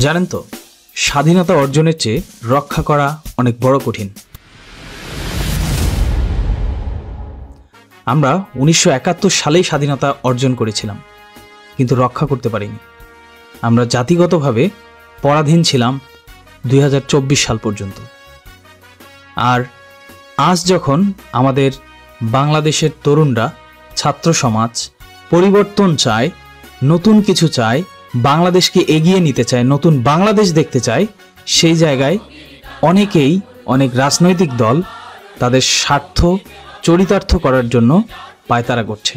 জানেন তো, স্বাধীনতা অর্জনের চেয়ে রক্ষা করা অনেক বড় কঠিন। আমরা 1971 সালেই স্বাধীনতা অর্জন করেছিলাম, কিন্তু রক্ষা করতে পারিনি। আমরা জাতিগতভাবে পরাধীন ছিলাম 2024 সাল পর্যন্ত। আর আজ যখন আমাদের বাংলাদেশের তরুণরা, ছাত্র সমাজ পরিবর্তন চায়, নতুন কিছু চায়, বাংলাদেশকে এগিয়ে নিতে চায়, নতুন বাংলাদেশ দেখতে চায়, সেই জায়গায় অনেকেই, অনেক রাজনৈতিক দল তাদের স্বার্থ চরিতার্থ করার জন্য পায়তারা করছে,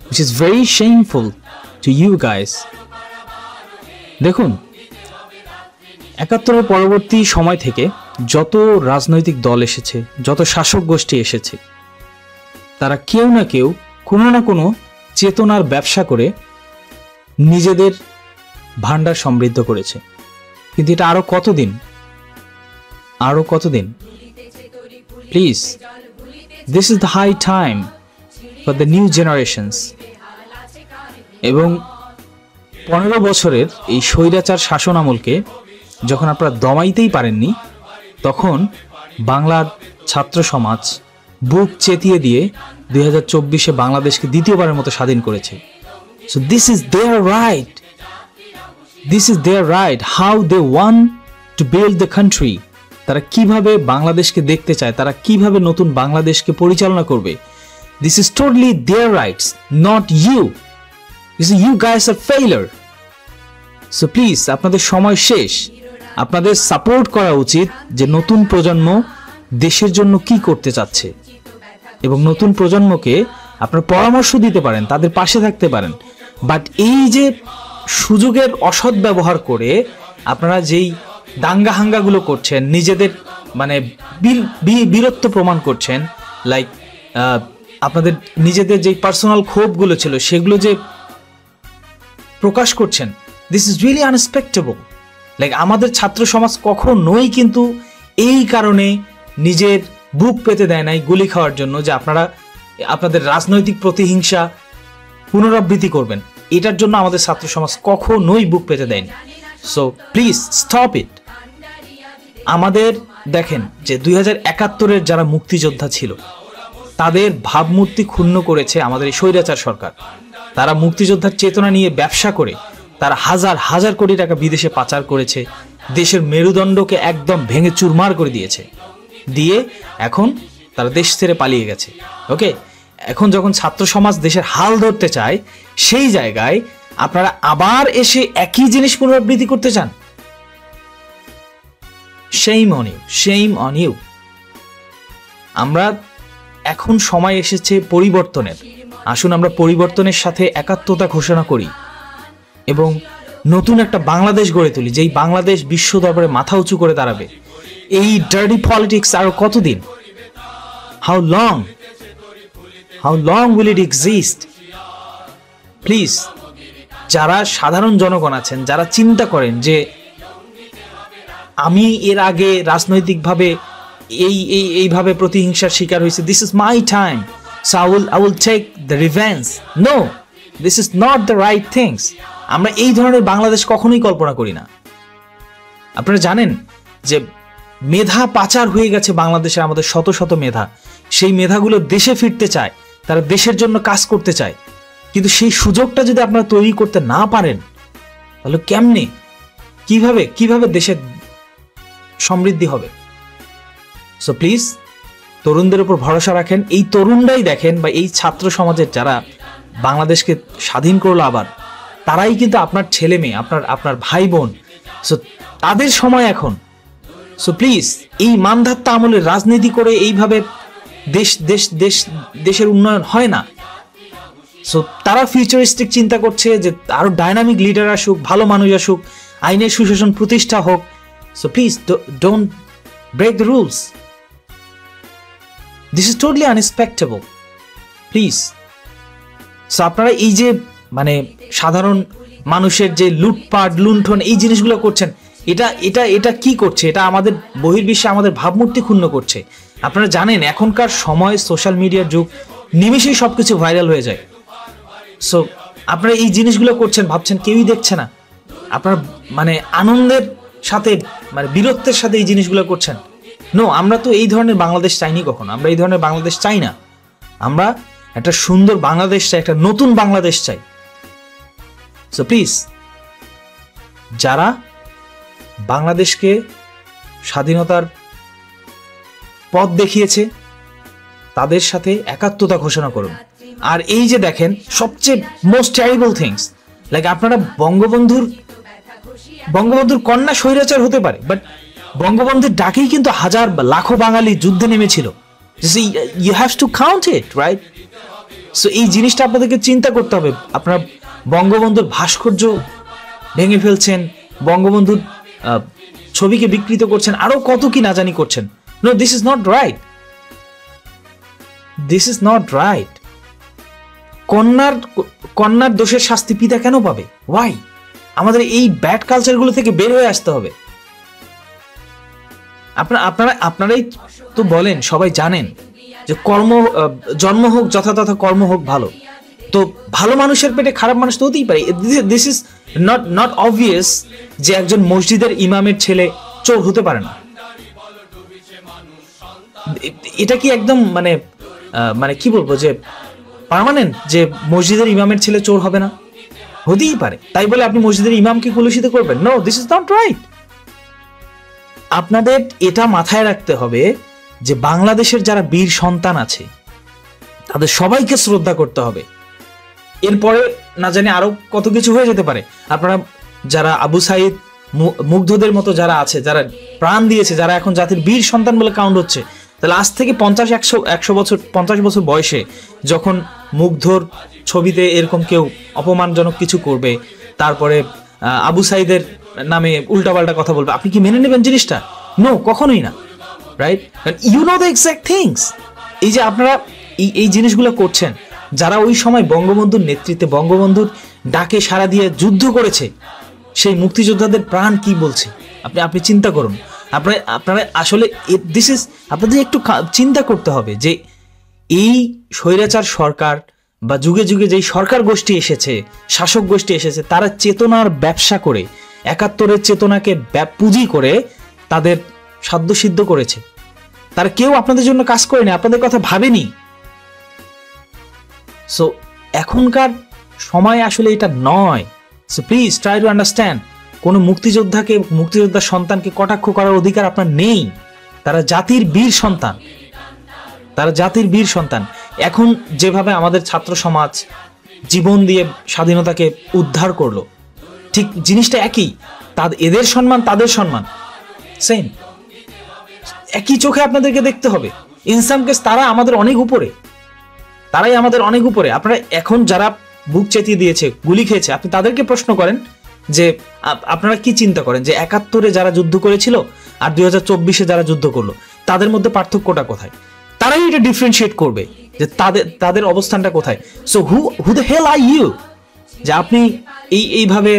which is very shameful to you guys. দেখুন, 71-এর পরবর্তী সময় থেকে যত রাজনৈতিক দল এসেছে, যত শাসক গোষ্ঠী এসেছে, তারা কেউ না কেউ কোনো না কোনো চেতনার ব্যবসা করে নিজেদের ভান্ডার সমৃদ্ধ করেছে। কিন্তু এটা আরো কতদিন? Please, this is the high time for the new generations. এবং 15 বছরের এই স্বৈরাচার শাসন আমলকে যখন আপনারা দমাইতেই পারেননি, তখন বাংলার ছাত্র সমাজ বুক চেতিয়ে দিয়ে 2024-এ বাংলাদেশকে দ্বিতীয়বারের মতো স্বাধীন করেছে। So this is their right. This is their right. How they want to build the country. তারা কিভাবে বাংলাদেশকে দেখতে চায়, তারা কিভাবে নতুন বাংলাদেশকে পরিচালনা করবে, this is totally their rights, not you. You guys are failure. So please, আপনাদের সময় শেষ। আপনাদের সাপোর্ট করা উচিত যে নতুন প্রজন্ম দেশের জন্য কি করতে চাচ্ছে, এবং নতুন প্রজন্মকে আপনারা পরামর্শ দিতে পারেন, তাদের পাশে থাকতে পারেন। বাট এই যে সুযোগের অসৎ ব্যবহার করে আপনারা যেই দাঙ্গা হাঙ্গাগুলো করছেন, নিজেদের মানে বীরত্ব প্রমাণ করছেন, লাইক আপনাদের নিজেদের যে পার্সোনাল ক্ষোভগুলো ছিল সেগুলো যে প্রকাশ করছেন, this is really unexpectable. Like আমাদের ছাত্র সমাজ কখনোই কিন্তু এই কারণে নিজের বুক পেতে দেয় নাই গুলি খাওয়ার জন্য যে আপনারা আপনাদের রাজনৈতিক প্রতিহিংসা পুনরাবৃত্তি করবেন। এটার জন্য আমাদের ছাত্র সমাজ কখনোই বুক পেতে দেয়নি। সো প্লিজ স্টপ ইট। আমাদের দেখেন যে 2071-এর যারা মুক্তিযোদ্ধা ছিল, তাদের ভাবমূর্তি ক্ষুণ্ণ করেছে আমাদের এই স্বৈরাচার সরকার। তারা মুক্তিযোদ্ধার চেতনা নিয়ে ব্যবসা করে তারা হাজার হাজার কোটি টাকা বিদেশে পাচার করেছে, দেশের মেরুদণ্ডকে একদম ভেঙে চুরমার করে দিয়েছে, দিয়ে এখন তারা দেশ ছেড়ে পালিয়ে গেছে। ওকে, এখন যখন ছাত্র সমাজ দেশের হাল ধরতে চায়, সেই জায়গায় আপনারা আবার এসে একই জিনিস পুনরাবৃত্তি করতে চান। shame on you, shame on you. আমরা এখন সময় এসেছে পরিবর্তনের। আসুন আমরা পরিবর্তনের সাথে একাত্মতা ঘোষণা করি এবং নতুন একটা বাংলাদেশ গড়ে তুলি, যেই বাংলাদেশ বিশ্ব দরবারে মাথা উঁচু করে দাঁড়াবে। এই ডার্টি পলিটিক্স আরো কতদিন? How long will it exist? Please, যারা সাধারণ জনগণ আছেন, যারা চিন্তা করেন যে আমি এর আগে রাজনৈতিকভাবে এইভাবে প্রতিহিংসার শিকার হয়েছে, this is my time, so I will take the revenge. No, this is not the right things. আমরা এই ধরনের বাংলাদেশ কখনোই কল্পনা করি না। আপনারা জানেন যে মেধা পাচার হয়ে গেছে বাংলাদেশে, আমাদের শত শত মেধা। সেই মেধাগুলো দেশে ফিরতে চায়, তারা দেশের জন্য কাজ করতে চায়, কিন্তু সেই সুযোগটা যদি আপনারা তৈরি করতে না পারেন, তাহলে কেমনে, কিভাবে দেশের সমৃদ্ধি হবে? সো প্লিজ, তরুণদের উপর ভরসা রাখেন। এই তরুণরাই দেখেন, বা এই ছাত্র সমাজের যারা বাংলাদেশকে স্বাধীন করলো আবার, তারাই কিন্তু আপনার ছেলে মেয়ে, আপনার ভাই বোন। সো তাদের সময় এখন। সো প্লিজ, এই মানধাত্তা আমলের রাজনীতি করে এইভাবে দেশের উন্নয়ন হয় না। সো তারা ফিউচারিস্টিক চিন্তা করছে যে আরো ডাইনামিক লিডার আসুক, ভালো মানুষ আসুক, আইনের সুশাসন প্রতিষ্ঠা হোক। So please don't break the rules. This is totally unexpectable. Please. So আপনারা এই যে মানে সাধারণ মানুষের যে লুটপাট লুণ্ঠন এই জিনিসগুলো করছেন, এটা কি করছে? এটা আমাদের বহির্বিশ্বে আমাদের ভাবমূর্তি ক্ষুণ্ণ করছে। আপনারা জানেন এখনকার সময় সোশ্যাল মিডিয়ার যুগ, নিমেষেই সবকিছু ভাইরাল হয়ে যায়। সো আপনারা এই জিনিসগুলো করছেন, ভাবছেন কেউই দেখছে না। আপনারা মানে আনন্দের সাথে মানে বীরত্বের সাথে এই জিনিসগুলো করছেন। নো, আমরা তো এই ধরনের বাংলাদেশ চাইনি কখনো, আমরা এই ধরনের বাংলাদেশ চাই না। আমরা একটা সুন্দর বাংলাদেশ চাই, একটা নতুন বাংলাদেশ চাই। সো প্লিজ, যারা বাংলাদেশকে স্বাধীনতার পথ দেখিয়েছে তাদের সাথে একাত্মতা ঘোষণা করুন। আর এই যে দেখেন সবচেয়ে মোস্ট টেরিবল থিংস, লাইক আপনারা বঙ্গবন্ধুর কন্যা স্বৈরাচার হতে পারে, বাট বঙ্গবন্ধুর ডাকেই কিন্তু হাজার লাখো বাঙালি যুদ্ধে নেমেছিল। You have to count it, right? So এই জিনিসটা আপনাদেরকে চিন্তা করতে হবে। আপনারা বঙ্গবন্ধুর ভাস্কর্য ভেঙে ফেলছেন, বঙ্গবন্ধুর ছবিকে বিকৃত করছেন, আরো কত কি না জানি করছেন। No, this is not right, this is not right. কন্যার দোষের শাস্তি পিতা কেন পাবে? ওয়াই? আমাদের এই ব্যাড কালচারগুলো থেকে বের হয়ে আসতে হবে। আপনারাই তো বলেন, সবাই জানেন যে জন্ম হোক যথাযথ, কর্ম হোক ভালো। তো ভালো মানুষের পেটে খারাপ মানুষ তো হতেই পারে। দিস ইজ নট অবভিয়াস যে একজন মসজিদের ইমামের ছেলে চোর হতে পারে না। এটা কি একদম মানে কি বলবো, যে পার্মানেন্ট যে মসজিদের ইমামের ছেলে চোর হবে না? হতেই পারে। তাই বলে আপনি মসজিদের ইমামকে কলুষিত করবেন? No, this is not right. আপনাদের এটা মাথায় রাখতে হবে যে বাংলাদেশের যারা বীর সন্তান আছে তাদের সবাইকে শ্রদ্ধা করতে হবে। এরপরে না জানি আরো কত কিছু হয়ে যেতে পারে। আপনারা যারা আবু সাইদ, মুগ্ধদের মতো যারা আছে, যারা প্রাণ দিয়েছে, যারা এখন জাতির বীর সন্তান বলে কাউন্ট হচ্ছে, তাহলে আজ থেকে 50 বছর বয়সে যখন মুগ্ধর ছবিতে এরকম কেউ অপমানজনক কিছু করবে, তারপরে আবু সাইদের নামে উল্টাপাল্টা কথা বলবে, আপনি কি মেনে নেবেন জিনিসটা? নো, কখনোই না, right? You know the exact things. এই যে আপনারা এই জিনিসগুলো করছেন, যারা ওই সময় বঙ্গবন্ধুর নেতৃত্বে, বঙ্গবন্ধুর ডাকে সাড়া দিয়ে যুদ্ধ করেছে, সেই মুক্তিযোদ্ধাদের প্রাণ কি বলছে আপনি চিন্তা করুন। আপনারা আসলে আপনাদের একটু চিন্তা করতে হবে যে এই স্বৈরাচার সরকার বা যুগে যুগে যেই সরকার গোষ্ঠী এসেছে, শাসক গোষ্ঠী এসেছে, তারা চেতনার ব্যবসা করে, 71-এর চেতনাকে পুঁজি করে তাদের সাধ্যসিদ্ধ করেছে। তারা কেউ আপনাদের জন্য কাজ করেনি, আপনাদের কথা ভাবেনি। সো এখনকার সময় আসলে এটা নয়। So please try to understand. কোনো মুক্তিযোদ্ধার সন্তানকে কটাক্ষ করার অধিকার আপনার নেই। তারা জাতির বীর সন্তান, তারা জাতির বীর সন্তান। এখন যেভাবে আমাদের ছাত্র সমাজ জীবন দিয়ে স্বাধীনতাকে উদ্ধার করলো, ঠিক জিনিসটা একই। এদের সম্মান, তাদের সম্মান সেম, একই চোখে আপনাদেরকে দেখতে হবে। ইন সাম কেস তারা আমাদের অনেক উপরে, তারাই আমাদের অনেক উপরে। আপনারা এখন যারা বুক চেতিয়ে দিয়েছে, গুলি খেয়েছে, আপনি তাদেরকে প্রশ্ন করেন যে আপনারা কি চিন্তা করেন যে 71-এ যারা যুদ্ধ করেছিল আর 2024-এ যারা যুদ্ধ করলো, তাদের মধ্যে পার্থক্যটা কোথায়? তারাই এটা ডিফারেন্সিয়েট করবে যে তাদের অবস্থানটা কোথায়। So who the hell are you যে আপনি এইভাবে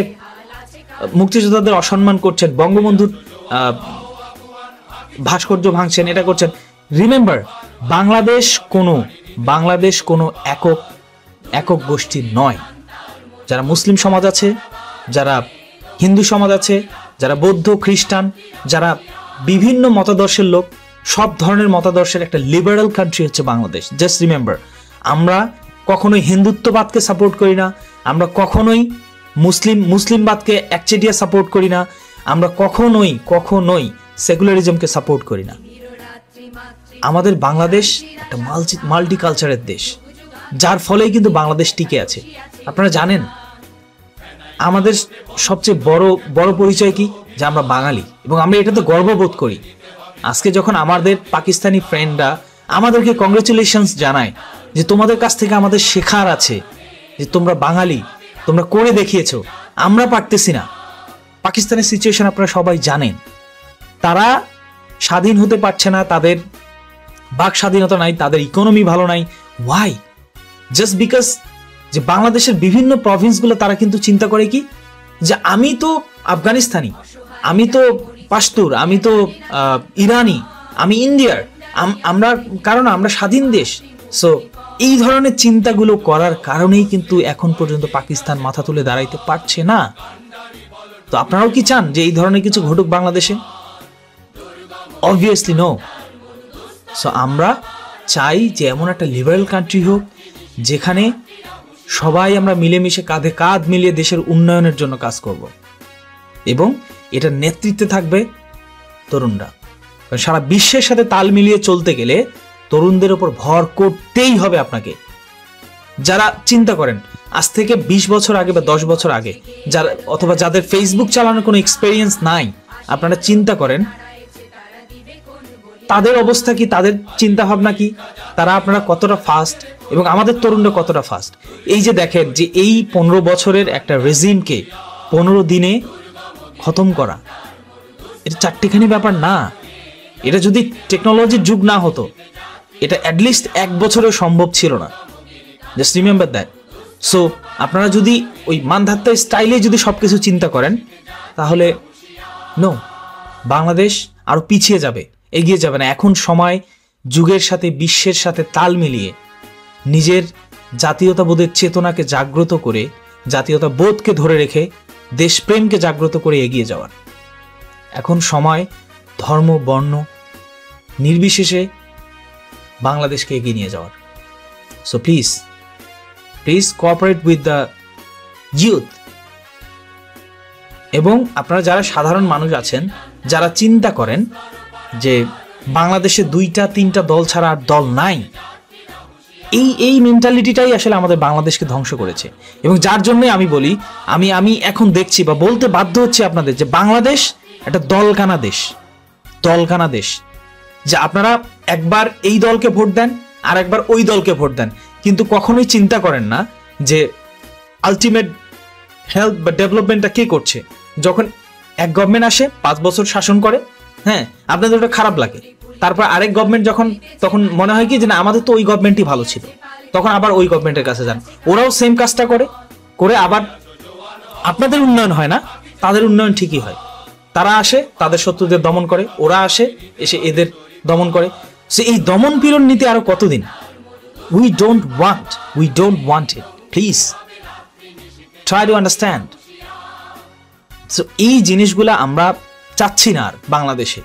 মুক্তিযোদ্ধাদের অসম্মান করছেন, বঙ্গবন্ধুর ভাস্কর্য ভাঙছেন, এটা করছেন। রিমেম্বার, বাংলাদেশ কোনো একক গোষ্ঠী নয়। যারা মুসলিম সমাজ আছে, যারা হিন্দু সমাজ আছে, যারা বৌদ্ধ, খ্রিস্টান, যারা বিভিন্ন মতাদর্শের লোক, সব ধরনের মতাদর্শের একটা লিবারাল কান্ট্রি হচ্ছে বাংলাদেশ। জাস্ট রিমেম্বার, আমরা কখনোই হিন্দুত্ববাদকে সাপোর্ট করি না, আমরা কখনোই মুসলিমবাদকে একচেটিয়া সাপোর্ট করি না, আমরা কখনোই সেকুলারিজমকে সাপোর্ট করি না। আমাদের বাংলাদেশ একটা মাল্টিকালচারের দেশ, যার ফলেই কিন্তু বাংলাদেশ টিকে আছে। আপনারা জানেন আমাদের সবচেয়ে বড় পরিচয় কি? যে আমরা বাঙালি, এবং আমরা এটাতে গর্ববোধ করি। আজকে যখন আমাদের পাকিস্তানি ফ্রেন্ডরা আমাদেরকে কংগ্রেচুলেশনস জানায় যে তোমাদের কাছ থেকে আমাদের শেখার আছে, যে তোমরা বাঙালি, তোমরা করে দেখিয়েছো, আমরা পারতেছি না। পাকিস্তানের সিচুয়েশন আপনারা সবাই জানেন। তারা স্বাধীন হতে পারছে না, তাদের বাক স্বাধীনতা নাই, তাদের ইকোনমি ভালো নাই। ওয়াই? জাস্ট বিকজ যে বাংলাদেশের বিভিন্ন প্রভিন্সগুলো তারা কিন্তু চিন্তা করে কি, যে আমি তো আফগানিস্তানি, আমি তো পাশতুর, আমি তো ইরানি, আমি ইন্ডিয়ার, কারণ আমরা স্বাধীন দেশ। সো এই ধরনের চিন্তাগুলো করার কারণেই কিন্তু এখন পর্যন্ত পাকিস্তান মাথা তুলে দাঁড়াইতে পারছে না। তো আপনারাও কি চান যে এই ধরনের কিছু ঘটুক বাংলাদেশে? Obviously no. সো আমরা চাই যে এমন একটা লিবারেল কান্ট্রি হোক যেখানে সবাই আমরা মিলেমিশে কাঁধে কাঁধ মিলিয়ে দেশের উন্নয়নের জন্য কাজ করব, এবং এটার নেতৃত্বে থাকবে তরুণরা। কারণ সারা বিশ্বের সাথে তাল মিলিয়ে চলতে গেলে তরুণদের উপর ভর করতেই হবে আপনাকে। যারা চিন্তা করেন আজ থেকে 20 বছর আগে বা 10 বছর আগে, যারা অথবা যাদের ফেসবুক চালানোর কোনো এক্সপেরিয়েন্স নাই, আপনারা চিন্তা করেন তাদের অবস্থা কি, তাদের চিন্তা ভাবনা কি, তারা আপনারা কতটা ফাস্ট এবং আমাদের তরুণরা কতটা ফাস্ট। এই যে দেখেন যে এই 15 বছরের একটা রেজিমকে 15 দিনে খতম করা, এটা চারটিখানি ব্যাপার না। এটা যদি টেকনোলজির যুগ না হতো, এটা অ্যাটলিস্ট 1 বছরেও সম্ভব ছিল না। Just remember that. সো আপনারা যদি ওই মানধাত্তা স্টাইলে যদি সবকিছু চিন্তা করেন, তাহলে নো, বাংলাদেশ আরো পিছিয়ে যাবে, এগিয়ে যাবে না। এখন সময় যুগের সাথে বিশ্বের সাথে তাল মিলিয়ে নিজের জাতীয়তাবোধের চেতনাকে জাগ্রত করে, জাতীয়তা বোধকে ধরে রেখে দেশপ্রেমকে জাগ্রত করে এগিয়ে যাওয়ার। এখন সময় ধর্ম বর্ণ নির্বিশেষে বাংলাদেশকে এগিয়ে নিয়ে যাওয়ার। So please cooperate with the youth. এবং আপনারা যারা সাধারণ মানুষ আছেন, যারা চিন্তা করেন যে বাংলাদেশে 2-3টা দল ছাড়া আর দল নাই, এই মেন্টালিটিটাই আসলে আমাদের বাংলাদেশকে ধ্বংস করেছে। এবং যার জন্যই আমি বলি, আমি এখন দেখছি বা বলতে বাধ্য হচ্ছি আপনাদের যে বাংলাদেশ একটা দলকানা দেশ, যে আপনারা একবার এই দলকে ভোট দেন আর একবার ওই দলকে ভোট দেন, কিন্তু কখনোই চিন্তা করেন না যে আলটিমেট হেলথ বা ডেভেলপমেন্টটা কে করছে। যখন এক গভর্নমেন্ট আসে 5 বছর শাসন করে, হ্যাঁ, আপনাদের ওটা খারাপ লাগে। তারপর আরেক গভর্নমেন্ট তখন মনে হয় কি যে না, আমাদের তো ওই গভর্নমেন্টই ভালো ছিল, তখন আবার ওই গভর্নমেন্টের কাছে যান, ওরাও সেম কাজটা করে আবার আপনাদের উন্নয়ন হয় না, তাদের উন্নয়ন ঠিকই হয়। তারা আসে, তাদের শত্রুদের দমন করে, ওরা আসে, এসে এদের দমন করে। সো এই দমন পীড়ন নীতি আরো কতদিন? We don't want it. Please try to understand. So এই জিনিসগুলা আমরা চাচ্ছি না আর বাংলাদেশে।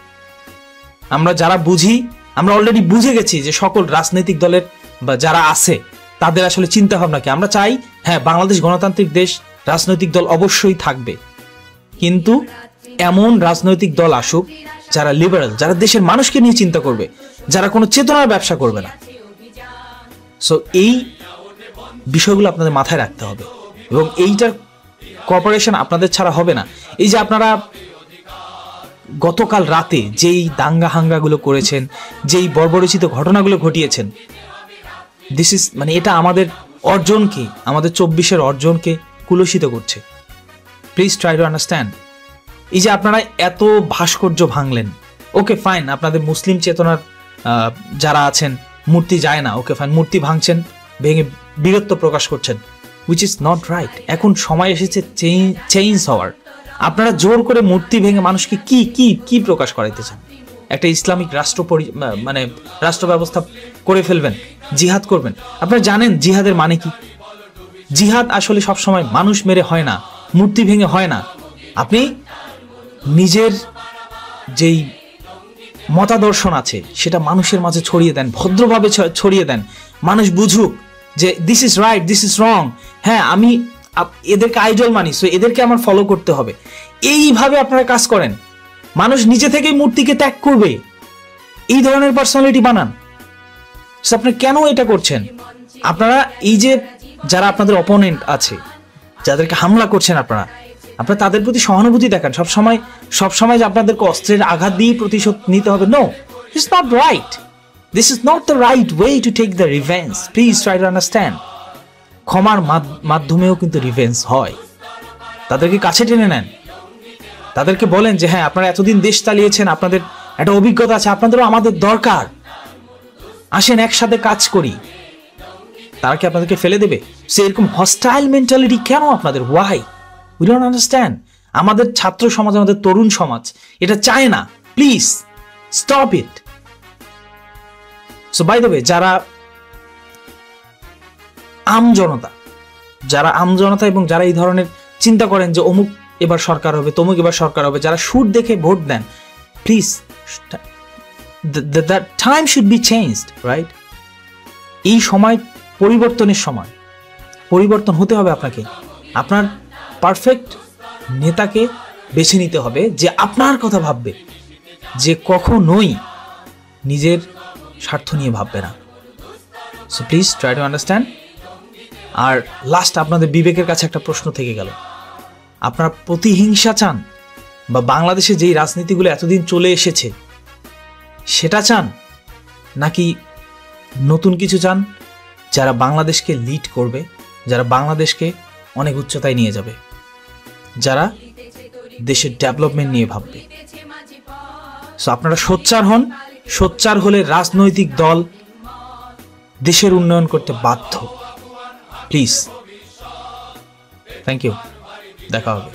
আমরা যারা বুঝি, আমরা অলরেডি বুঝে গেছি যে সকল রাজনৈতিক দলের বা যারা আছে তাদের আসলে চিন্তা ভাবনা কি। আমরা চাই, হ্যাঁ, বাংলাদেশ গণতান্ত্রিক দেশ, রাজনৈতিক দল অবশ্যই থাকবে, কিন্তু এমন রাজনৈতিক দল আসুক যারা লিবারেল, যারা দেশের মানুষকে নিয়ে চিন্তা করবে, যারা কোনো চেতনার ব্যবসা করবে না। সো এই বিষয়গুলো আপনাদের মাথায় রাখতে হবে, এবং এইটার কোঅপারেশন আপনাদের ছাড়া হবে না। এই যে আপনারা গতকাল রাতে যেই দাঙ্গা হাঙ্গাগুলো করেছেন, যেই বর্বরচিত ঘটনাগুলো ঘটিয়েছেন, মানে এটা আমাদের অর্জনকে, আমাদের 24-এর অর্জনকে কুলসিত করছে। Please try to understand. এই যে আপনারা এত ভাস্কর্য ভাঙলেন, ওকে ফাইন, আপনাদের মুসলিম চেতনার যারা আছেন মূর্তি যায় না, ওকে ফাইন, মূর্তি ভাঙছেন, ভেঙে বীরত্ব প্রকাশ করছেন, উইচ ইজ নট রাইট। এখন সময় এসেছে চেঞ্জ হওয়ার। আপনারা জোর করে মূর্তি ভেঙে মানুষকে কি প্রকাশ করাইতে চান? একটা ইসলামিক রাষ্ট্র ব্যবস্থা করে ফেলবেন, জিহাদ করবেন। আপনারা জানেন জিহাদের মানে কি? জিহাদ আসলে সবসময় মানুষ মেরে হয় না, মূর্তি ভেঙে হয় না। আপনি নিজের যেই মতাদর্শন আছে সেটা মানুষের মাঝে ছড়িয়ে দেন, ভদ্রভাবে ছড়িয়ে দেন, মানুষ বুঝুক যে this is right, this is wrong. হ্যাঁ, আমি এদেরকে আইডল মানি, সো এদেরকে আমার ফলো করতে হবে। এইভাবে আপনারা কাজ করেন, মানুষ নিজে থেকেই মূর্তিকে ত্যাগ করবে। এই ধরনের পার্সোনালিটি বানান। আপনারা কেন এটা করছেন? আপনারা এই যে যারা আপনাদের অপোনেন্ট আছে, যাদেরকে হামলা করছেন, আপনারা তাদের প্রতি সহানুভূতি দেখান। সবসময় যে আপনাদেরকে অস্ত্রের আঘাত দিয়ে প্রতিশোধ নিতে হবে, no, it's not right. This is not the right way to take the revenge. Please try to understand. ক্ষমার মাধ্যমেও কিন্তু রিভেঞ্জ হয়। তাদেরকে কাছে টেনে নেন, তাদেরকে বলেন যে হ্যাঁ, আপনারা এতদিন দেশ চালিয়েছেন, আপনাদের একটা অভিজ্ঞতা আছে, আপনাদেরও আমাদের দরকার, আসেন একসাথে কাজ করি। তারা কি আপনাদেরকে ফেলে দেবে? সে এরকম হস্টাইল মেন্টালিটি কেন আপনাদের? ওয়াই? We don't understand. আমাদের ছাত্র সমাজ, আমাদের তরুণ সমাজ এটা চায় না। Please stop it. So by the way, যারা আমজনতা এবং যারা এই ধরনের চিন্তা করেন যে এবার সরকার হবে, তমুক এবার সরকার হবে, যারা সুর দেখে ভোট দেন, please the time should be changed, right? এই সময় পরিবর্তনের সময়, পরিবর্তন হতে হবে আপনাকে। আপনার পারফেক্ট নেতাকে বেছে নিতে হবে যে আপনার কথা ভাববে, যে কখনোই নিজের স্বার্থ নিয়ে ভাববে না। So please try to understand. আর লাস্ট আপনাদের বিবেকের কাছে একটা প্রশ্ন থেকে গেল, আপনারা প্রতিহিংসা চান, বা বাংলাদেশে যেই রাজনীতিগুলো এতদিন চলে এসেছে সেটা চান, নাকি নতুন কিছু চান যারা বাংলাদেশকে লিড করবে, যারা বাংলাদেশকে অনেক উচ্চতায় নিয়ে যাবে, যারা দেশের ডেভেলপমেন্ট নিয়ে ভাববে? সো আপনারা সোচ্চার হন। সোচ্চার হলে রাজনৈতিক দল দেশের উন্নয়ন করতে বাধ্য। প্লিজ, থ্যাংক ইউ, দেখা হবে।